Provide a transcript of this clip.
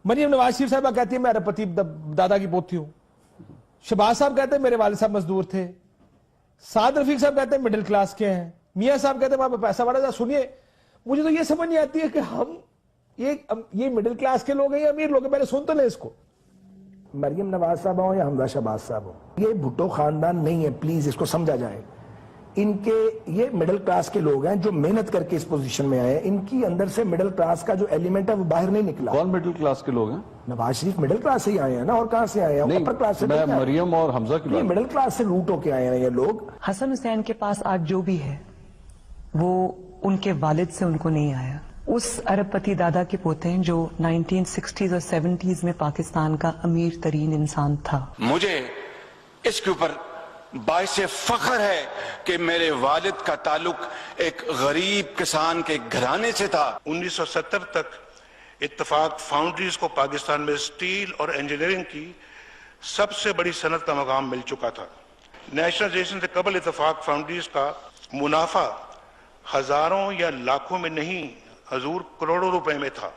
مریم نواز شریف صاحبہ کہتی ہے میں اربپتی دادا کی پوتی ہوں. شہباز صاحب کہتے ہیں میرے والد صاحب مزدور تھے. سعد رفیق صاحب کہتے ہیں مڈل کلاس کے ہیں. میاں صاحب کہتے ہیں وہاں پہ پیسہ بڑا تھا. سنیے مجھے تو یہ سمجھ نہیں آتی ہے کہ ہم یہ مڈل کلاس کے لوگ ہیں یا امیر لوگ ہیں. پہلے سن تو لیں اس کو. مریم نواز صاحب ہوں یا حمزہ شہباز صاحب ہوں, یہ بھٹو خاندان نہیں ہے, پلیز اس کو سمجھا جائے. ان کے یہ مڈل کلاس کے لوگ ہیں جو محنت کر کے اس پوزیشن میں آئے ہیں. ان کی اندر سے مڈل کلاس کا جو ایلیمنٹ ہے وہ باہر نہیں نکلا. کون مڈل کلاس کے لوگ ہیں؟ نواز شریف مڈل کلاس سے ہی آئے ہیں نا, اور کہاں سے آئے ہیں؟ اپر کلاس سے. میں مریم اور حمزہ کی بات, مڈل کلاس سے روٹ ہو کے آئے ہیں یہ لوگ. حسن حسین کے پاس آج جو بھی ہے وہ ان کے والد سے ان کو نہیں آیا. اس ارب پتی دادا کے پوتے ہیں جو 1960s اور 70s میں پاکستان کا امیر ترین انسان تھا. مجھے اس کے اوپر باعث فخر ہے کہ میرے والد کا تعلق ایک غریب کسان کے گھرانے سے تھا. 1970 تک اتفاق فاؤنڈریز کو پاکستان میں سٹیل اور انجینئرنگ کی سب سے بڑی صنعت کا مقام مل چکا تھا. نیشنلائزیشن سے قبل اتفاق فاؤنڈریز کا منافع ہزاروں یا لاکھوں میں نہیں, حضور کروڑوں روپے میں تھا.